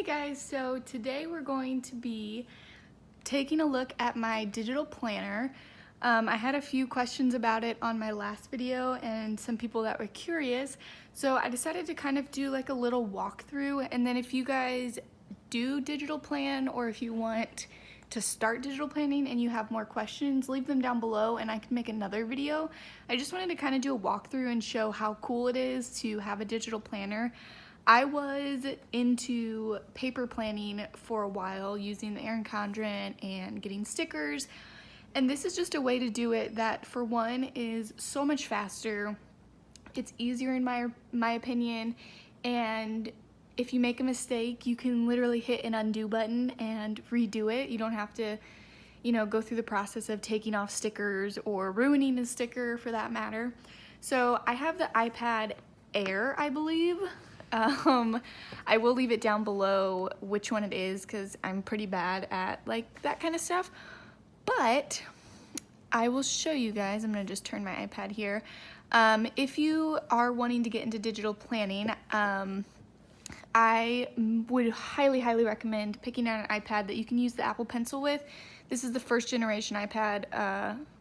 Hey guys, so today we're going to be taking a look at my digital planner. I had a few questions about it on my last video and some people that were curious, so I decided to kind of do like a little walkthrough, and then if you guys do digital plan or if you want to start digital planning and you have more questions, leave them down below and I can make another video. I just wanted to kind of do a walkthrough and show how cool it is to have a digital planner. I was into paper planning for a while using the Erin Condren and getting stickers, and this is just a way to do it that for one is so much faster, it's easier in my opinion, and if you make a mistake you can literally hit an undo button and redo it. You don't have to go through the process of taking off stickers or ruining a sticker for that matter. So I have the iPad Air, I believe. I will leave it down below which one it is because I'm pretty bad at like that kind of stuff, but I will show you guys. I'm gonna just turn my iPad here. If you are wanting to get into digital planning, I would highly recommend picking out an iPad that you can use the Apple Pencil with. This is the first generation iPad,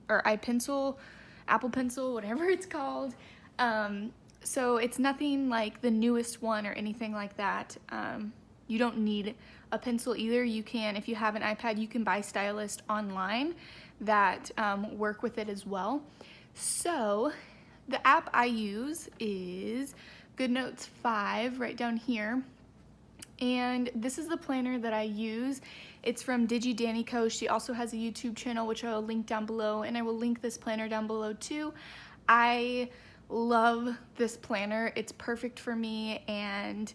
or iPencil, Apple Pencil, whatever it's called. So it's nothing like the newest one or anything like that. You don't need a pencil either. You can, if you have an iPad, you can buy stylists online that work with it as well. So the app I use is GoodNotes 5 right down here. And this is the planner that I use. It's from DigiDanico. She also has a YouTube channel, which I will link down below, and I will link this planner down below too. I love this planner. It's perfect for me and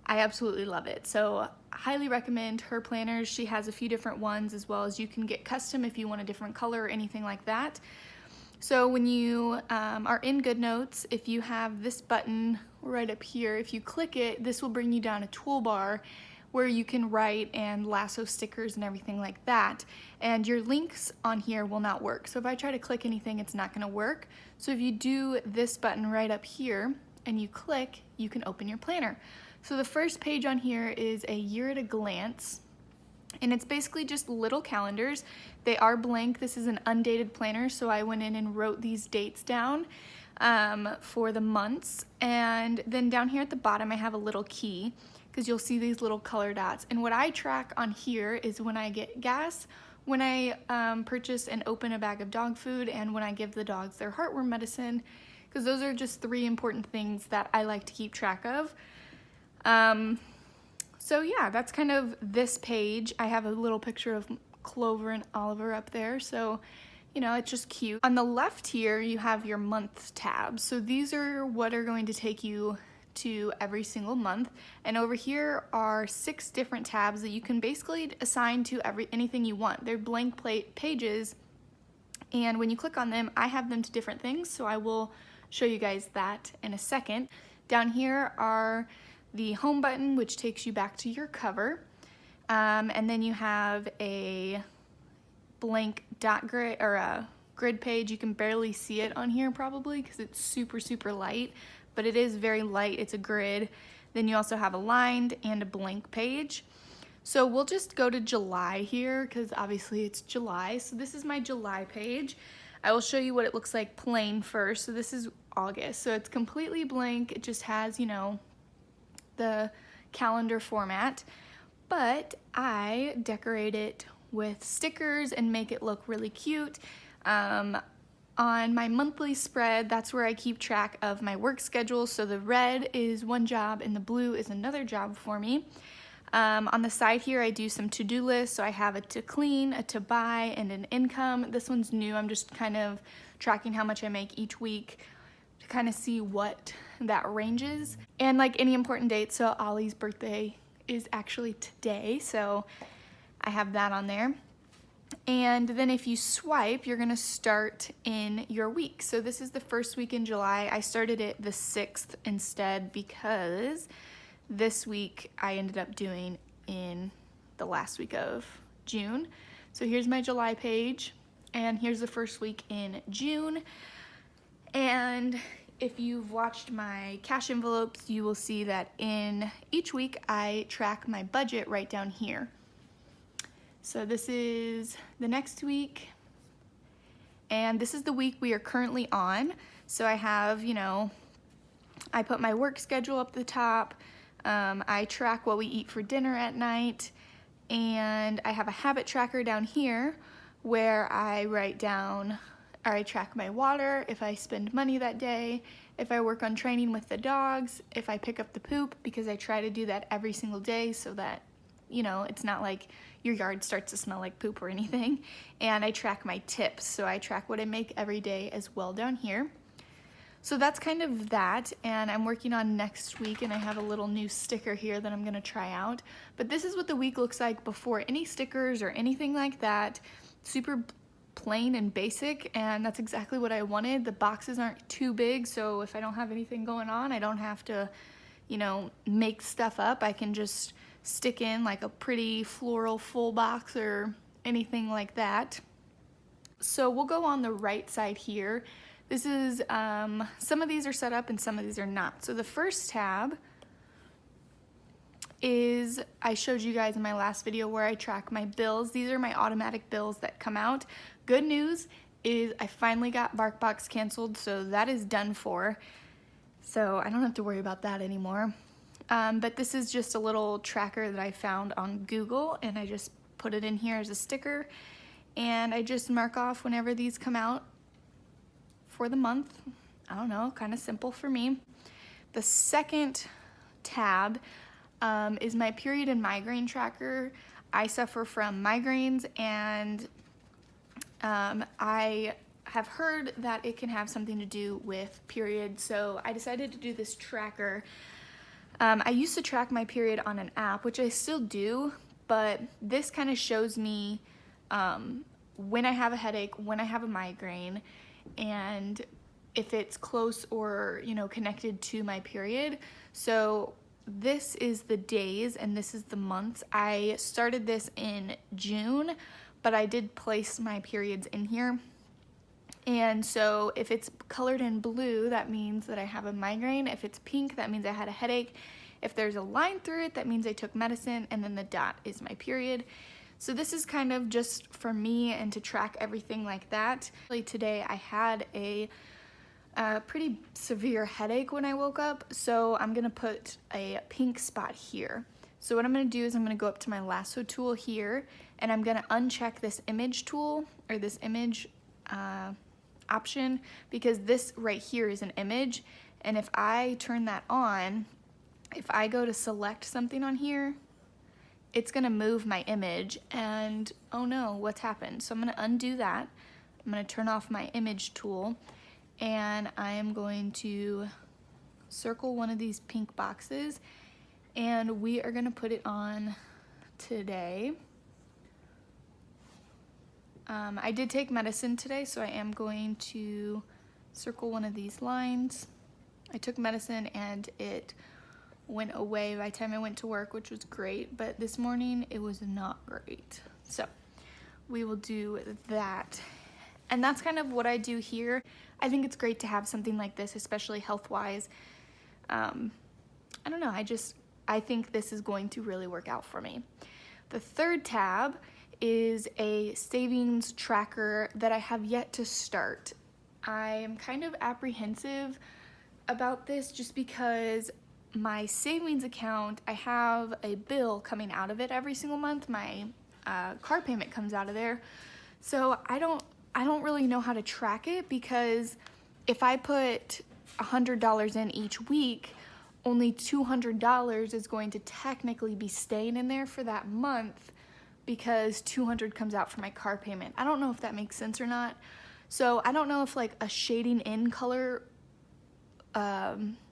I absolutely love it. So highly recommend her planners. She has a few different ones, as well as you can get custom if you want a different color or anything like that. So when you are in GoodNotes, if you have this button right up here, if you click it, this will bring you down a toolbar where you can write and lasso stickers and everything like that. And your links on here will not work. So if I try to click anything, it's not gonna work. So if you do this button right up here and you click, you can open your planner. So the first page on here is a year at a glance. And it's basically just little calendars. They are blank. This is an undated planner, so I went in and wrote these dates down for the months. And then down here at the bottom, I have a little key, because you'll see these little color dots. And what I track on here is when I get gas, when I purchase and open a bag of dog food, and when I give the dogs their heartworm medicine, because those are just 3 important things that I like to keep track of. So yeah, that's kind of this page. I have a little picture of Clover and Oliver up there, so it's just cute. On the left here, you have your month tabs. So these are what are going to take you to every single month, and over here are 6 different tabs that you can basically assign to anything you want. They're blank pages, and when you click on them, I have them to different things, so I will show you guys that in a second. Down here are the home button, which takes you back to your cover, and then you have a blank dot grid or a grid page. You can barely see it on here probably because it's super light, but it is very light. It's a grid. Then you also have a lined and a blank page. So we'll just go to July here because obviously it's July. So this is my July page. I will show you what it looks like plain first. So this is August. So it's completely blank. It just has, the calendar format, but I decorate it with stickers and make it look really cute. On my monthly spread, that's where I keep track of my work schedule. So the red is one job and the blue is another job for me. On the side here, I do some to-do lists. So I have a to clean, a to buy, and an income. This one's new. I'm just kind of tracking how much I make each week to kind of see what that ranges. And like any important date, so Ollie's birthday is actually today, so I have that on there. And then if you swipe, you're gonna start in your week. So this is the first week in July. I started it the 6th instead because this week I ended up doing in the last week of June. So here's my July page, and here's the first week in June. And if you've watched my cash envelopes, you will see that in each week I track my budget right down here. So this is the next week, and this is the week we are currently on. So I have, you know, I put my work schedule up the top, I track what we eat for dinner at night, and I have a habit tracker down here where I write down, or I track my water, if I spend money that day, if I work on training with the dogs, if I pick up the poop, because I try to do that every single day so that, you know, it's not like your yard starts to smell like poop or anything. And I track my tips, so I track what I make every day as well down here. So that's kind of that, and I'm working on next week, and I have a little new sticker here that I'm gonna try out. But this is what the week looks like before any stickers or anything like that. Super plain and basic, and that's exactly what I wanted. The boxes aren't too big, so if I don't have anything going on, I don't have to, you know, make stuff up. I can just stick in like a pretty floral full box or anything like that. So we'll go on the right side here. This is, some of these are set up and some of these are not. So the first tab is, I showed you guys in my last video where I track my bills. These are my automatic bills that come out. Good news is I finally got BarkBox canceled, so that is done for. So I don't have to worry about that anymore. But this is just a little tracker that I found on Google, and I just put it in here as a sticker. And I just mark off whenever these come out for the month. I don't know, kind of simple for me. The second tab is my period and migraine tracker. I suffer from migraines, and I have heard that it can have something to do with periods, so I decided to do this tracker. I used to track my period on an app, which I still do, but this kind of shows me when I have a headache, when I have a migraine, and if it's close or, you know, connected to my period. So this is the days and this is the months. I started this in June, but I did place my periods in here. And so if it's colored in blue, that means that I have a migraine. If it's pink, that means I had a headache. If there's a line through it, that means I took medicine, and then the dot is my period. So this is kind of just for me and to track everything like that. Today I had a pretty severe headache when I woke up, so I'm gonna put a pink spot here. So what I'm gonna do is I'm gonna go up to my Lasso tool here, and I'm gonna uncheck this image tool, or this image option, because this right here is an image, and if I turn that on, if I go to select something on here, it's gonna move my image, and oh no, what's happened? So I'm gonna undo that. I'm gonna turn off my image tool, and I am going to circle one of these pink boxes, and we are gonna put it on today. I did take medicine today, so I am going to circle one of these lines. I took medicine and it went away by the time I went to work, which was great, but this morning it was not great. So we will do that. And that's kind of what I do here. I think it's great to have something like this, especially health-wise. I don't know, I think this is going to really work out for me. The third tab is a savings tracker that I have yet to start. I am kind of apprehensive about this just because my savings account, I have a bill coming out of it every single month. My car payment comes out of there. So I don't really know how to track it, because if I put $100 in each week, only $200 is going to technically be staying in there for that month, because $200 comes out for my car payment. I don't know if that makes sense or not. So I don't know if like a shading in color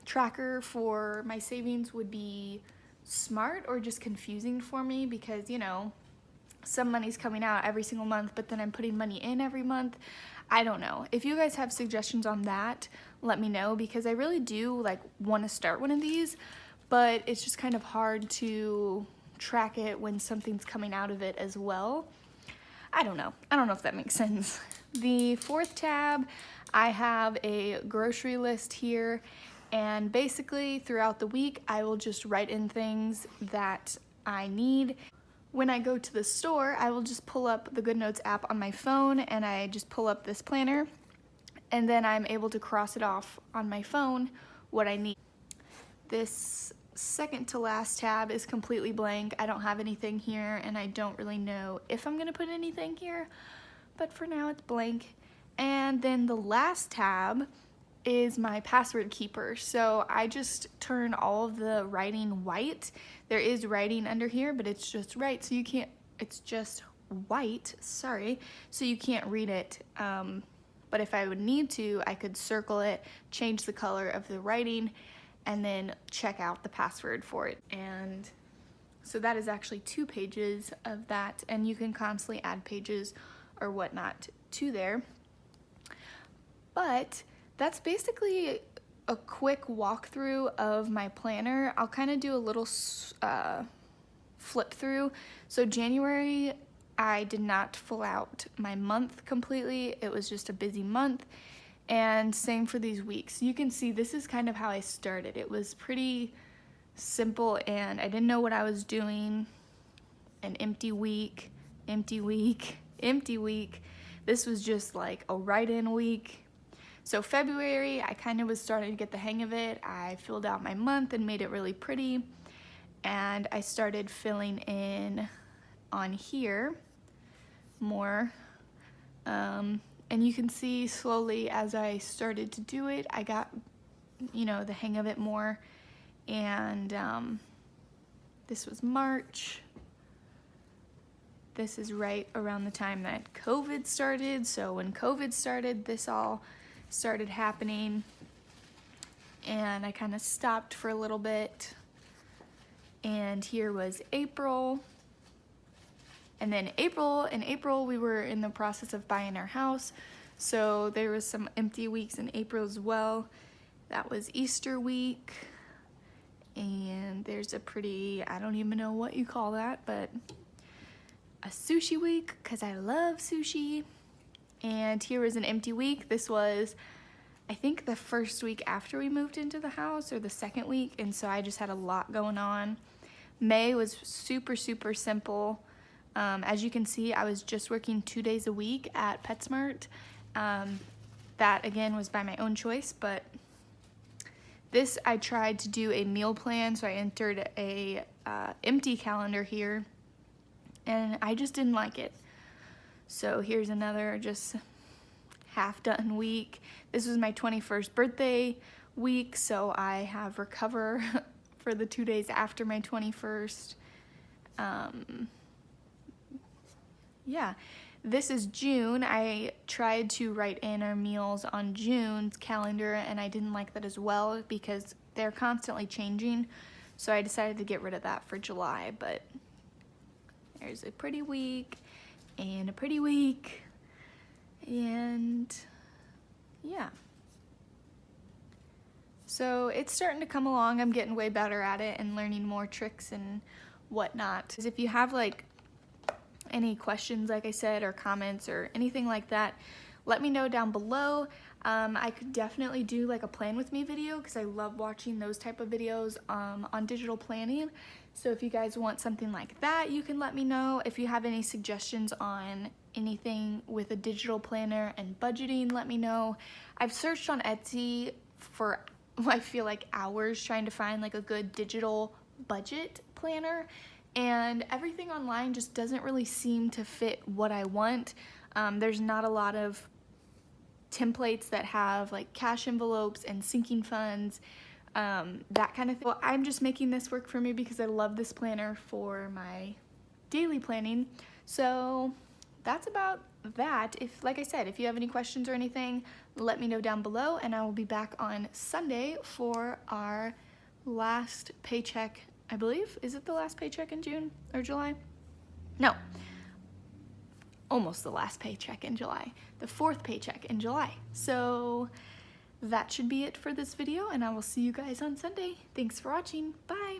tracker for my savings would be smart or just confusing for me, because, you know, some money's coming out every single month, but then I'm putting money in every month. I don't know. If you guys have suggestions on that, let me know, because I really do like want to start one of these, but it's just kind of hard to track it when something's coming out of it as well. I don't know if that makes sense. The fourth tab, I have a grocery list here, and basically throughout the week I will just write in things that I need. When I go to the store, I will just pull up the GoodNotes app on my phone and I just pull up this planner, and then I'm able to cross it off on my phone what I need. This second to last tab is completely blank. I don't have anything here and I don't really know if I'm gonna put anything here, but for now it's blank. And then the last tab is my password keeper. So I just turn all of the writing white. There is writing under here, but it's just white, so you can't, it's just white, sorry, so you can't read it. But if I would need to, I could circle it, change the color of the writing, and then check out the password for it. And so that is actually 2 pages of that, and you can constantly add pages or whatnot to there. But that's basically a quick walkthrough of my planner. I'll kind of do a little flip through. So January, I did not fill out my month completely. It was just a busy month. And same for these weeks. You can see this is kind of how I started. It was pretty simple and I didn't know what I was doing. An empty week, empty week, empty week. This was just like a write-in week. So February, I kind of was starting to get the hang of it. I filled out my month and made it really pretty. And I started filling in on here more. And you can see slowly as I started to do it, I got, you know, the hang of it more. And this was March. This is right around the time that COVID started. So when COVID started, this all started happening. And I kind of stopped for a little bit. And here was April. And then in April we were in the process of buying our house. So there was some empty weeks in April as well. That was Easter week. And there's a pretty, I don't even know what you call that, but a sushi week, because I love sushi. And here was an empty week. This was, I think, the first week after we moved into the house, or the second week, and so I just had a lot going on. May was super, super simple. As you can see, I was just working 2 days a week at PetSmart. That again was by my own choice, but this I tried to do a meal plan, so I entered a empty calendar here, and I just didn't like it. So here's another just half done week. This was my 21st birthday week, so I have recover for the 2 days after my 21st. Yeah, this is June. I tried to write in our meals on June's calendar, and I didn't like that as well because they're constantly changing. So I decided to get rid of that for July, but there's a pretty week and a pretty week, and yeah. So it's starting to come along. I'm getting way better at it and learning more tricks and whatnot. If you have like any questions, like I said, or comments or anything like that, let me know down below. I could definitely do like a plan with me video because I love watching those type of videos on digital planning. So if you guys want something like that, you can let me know. If you have any suggestions on anything with a digital planner and budgeting, let me know. I've searched on Etsy for, I feel like, hours trying to find like a good digital budget planner, and everything online just doesn't really seem to fit what I want. There's not a lot of templates that have like cash envelopes and sinking funds, that kind of thing. Well, I'm just making this work for me because I love this planner for my daily planning. So that's about that. If, like I said, if you have any questions or anything, let me know down below, and I will be back on Sunday for our last paycheck, I believe. Is it the last paycheck in June or July? No, almost the last paycheck in July, the 4th paycheck in July. So that should be it for this video, and I will see you guys on Sunday. Thanks for watching. Bye.